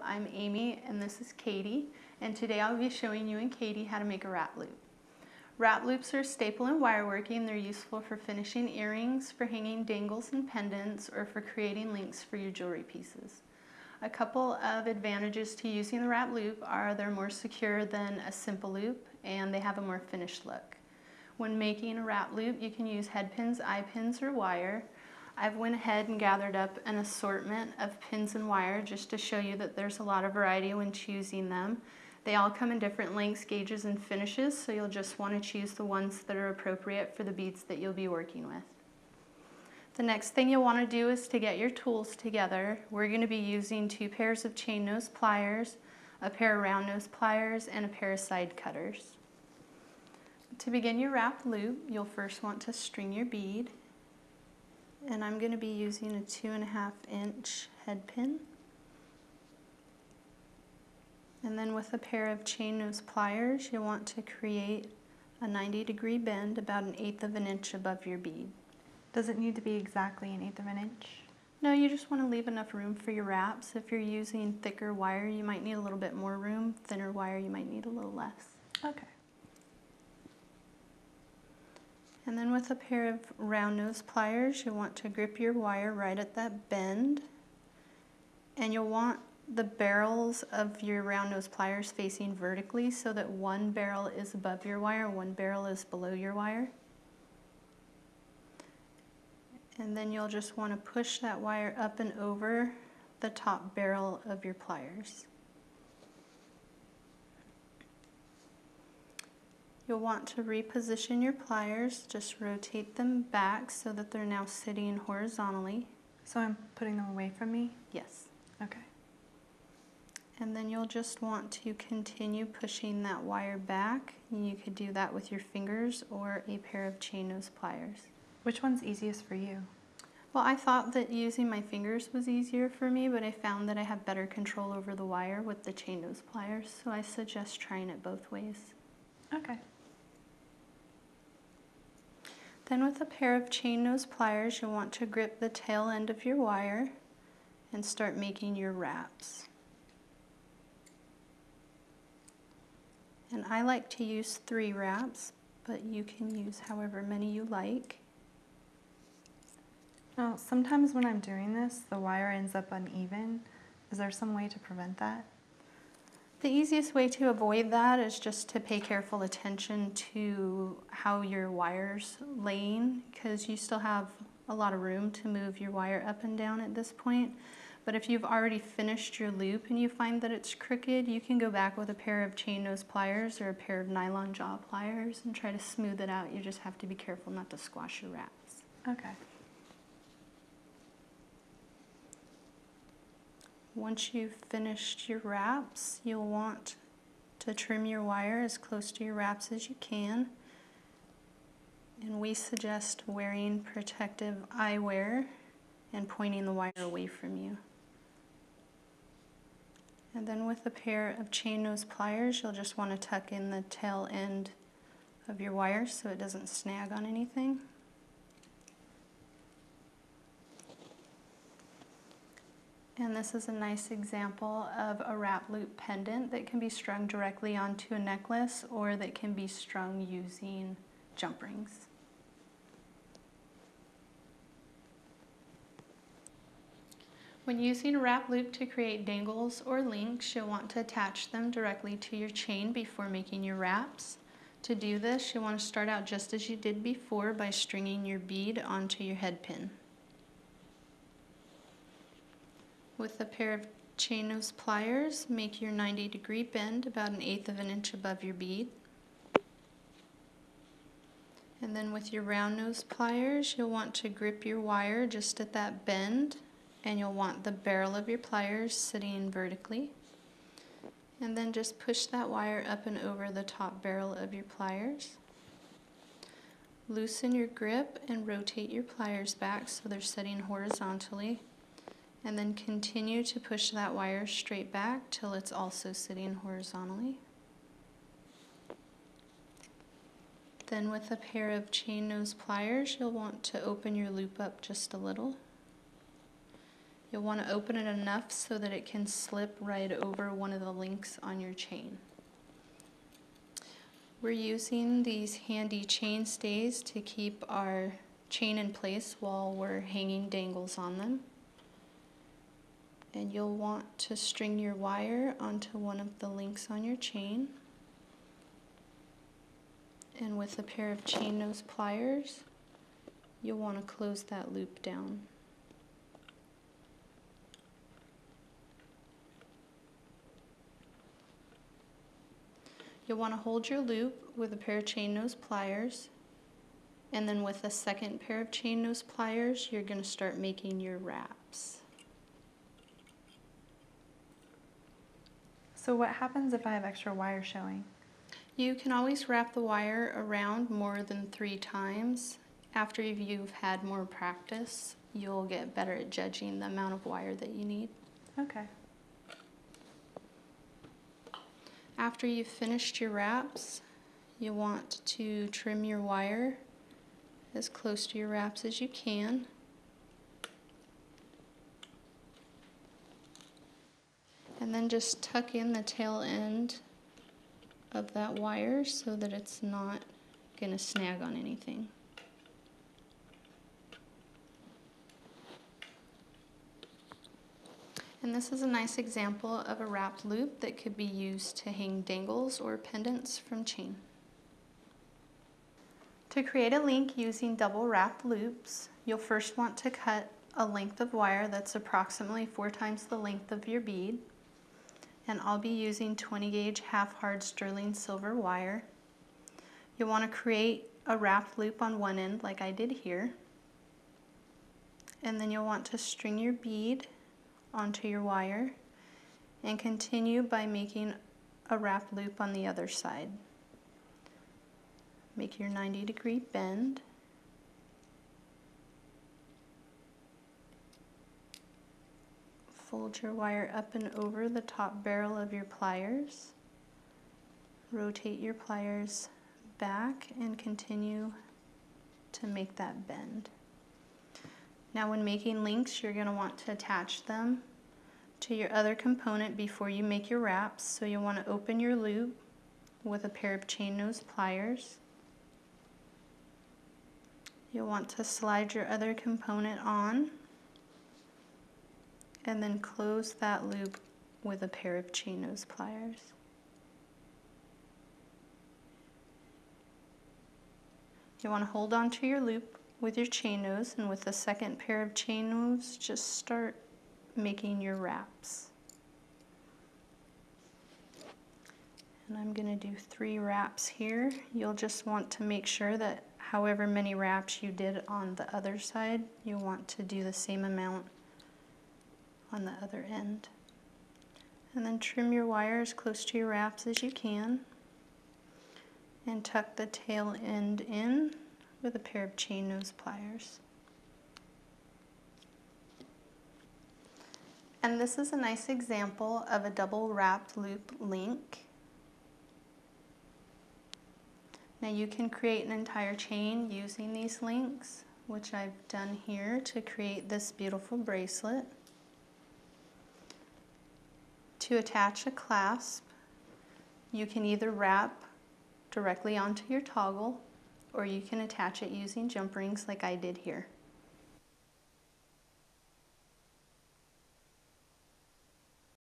I'm Amy and this is Katie, and today I'll be showing you and Katie how to make a wrap loop. Wrap loops are a staple in wireworking. They're useful for finishing earrings, for hanging dangles and pendants, or for creating links for your jewelry pieces. A couple of advantages to using the wrap loop are they're more secure than a simple loop and they have a more finished look. When making a wrap loop, you can use head pins, eye pins, or wire. I've went ahead and gathered up an assortment of pins and wire just to show you that there's a lot of variety when choosing them. They all come in different lengths, gauges, and finishes, so you'll just want to choose the ones that are appropriate for the beads that you'll be working with. The next thing you'll want to do is to get your tools together. We're going to be using 2 pairs of chain nose pliers, a pair of round nose pliers, and a pair of side cutters. To begin your wrap loop, you'll first want to string your bead. And I'm going to be using a 2.5 inch head pin. And then with a pair of chain nose pliers, you'll want to create a 90-degree bend about 1/8 of an inch above your bead. Does it need to be exactly 1/8 of an inch? No, you just want to leave enough room for your wraps. If you're using thicker wire, you might need a little bit more room. Thinner wire, you might need a little less. Okay. And then with a pair of round nose pliers, you'll want to grip your wire right at that bend. And you'll want the barrels of your round nose pliers facing vertically so that one barrel is above your wire, one barrel is below your wire. And then you'll just want to push that wire up and over the top barrel of your pliers. You'll want to reposition your pliers, just rotate them back so that they're now sitting horizontally. So I'm putting them away from me? Yes. Okay. And then you'll just want to continue pushing that wire back. You could do that with your fingers or a pair of chain nose pliers. Which one's easiest for you? Well, I thought that using my fingers was easier for me, but I found that I have better control over the wire with the chain nose pliers, so I suggest trying it both ways. Okay. Then with a pair of chain nose pliers, you'll want to grip the tail end of your wire and start making your wraps. And I like to use 3 wraps, but you can use however many you like. Now, sometimes when I'm doing this, the wire ends up uneven. Is there some way to prevent that? The easiest way to avoid that is just to pay careful attention to how your wire's laying, because you still have a lot of room to move your wire up and down at this point. But if you've already finished your loop and you find that it's crooked, you can go back with a pair of chain nose pliers or a pair of nylon jaw pliers and try to smooth it out. You just have to be careful not to squash your wraps. Okay. Once you've finished your wraps, you'll want to trim your wire as close to your wraps as you can. And we suggest wearing protective eyewear and pointing the wire away from you. And then with a pair of chain nose pliers, you'll just want to tuck in the tail end of your wire so it doesn't snag on anything. And this is a nice example of a wrap loop pendant that can be strung directly onto a necklace or that can be strung using jump rings. When using a wrap loop to create dangles or links, you'll want to attach them directly to your chain before making your wraps. To do this, you'll want to start out just as you did before by stringing your bead onto your head pin. With a pair of chain nose pliers, make your 90-degree bend about 1/8 of an inch above your bead. And then with your round nose pliers, you'll want to grip your wire just at that bend, and you'll want the barrel of your pliers sitting vertically. And then just push that wire up and over the top barrel of your pliers. Loosen your grip and rotate your pliers back so they're sitting horizontally. And then continue to push that wire straight back till it's also sitting horizontally. Then with a pair of chain nose pliers, you'll want to open your loop up just a little. You'll want to open it enough so that it can slip right over one of the links on your chain. We're using these handy chain stays to keep our chain in place while we're hanging dangles on them. And you'll want to string your wire onto one of the links on your chain. And with a pair of chain nose pliers, you'll want to close that loop down. You'll want to hold your loop with a pair of chain nose pliers, and then with a second pair of chain nose pliers, you're going to start making your wraps. So what happens if I have extra wire showing? You can always wrap the wire around more than 3 times. After you've had more practice, you'll get better at judging the amount of wire that you need. Okay. After you've finished your wraps, you want to trim your wire as close to your wraps as you can. And then just tuck in the tail end of that wire so that it's not going to snag on anything. And this is a nice example of a wrapped loop that could be used to hang dangles or pendants from chain. To create a link using double wrapped loops, you'll first want to cut a length of wire that's approximately 4 times the length of your bead. And I'll be using 20 gauge half hard sterling silver wire. You'll want to create a wrapped loop on one end like I did here. And then you'll want to string your bead onto your wire and continue by making a wrapped loop on the other side. Make your 90-degree bend. Fold your wire up and over the top barrel of your pliers. Rotate your pliers back and continue to make that bend. Now when making links, you're going to want to attach them to your other component before you make your wraps. So you'll want to open your loop with a pair of chain nose pliers. You'll want to slide your other component on and then close that loop with a pair of chain nose pliers. You want to hold on to your loop with your chain nose, and with the second pair of chain nose, just start making your wraps. And I'm going to do 3 wraps here. You'll just want to make sure that however many wraps you did on the other side, you want to do the same amount on the other end. And then trim your wire as close to your wraps as you can and tuck the tail end in with a pair of chain nose pliers. And this is a nice example of a double wrapped loop link. Now you can create an entire chain using these links, which I've done here to create this beautiful bracelet. To attach a clasp, you can either wrap directly onto your toggle, or you can attach it using jump rings like I did here.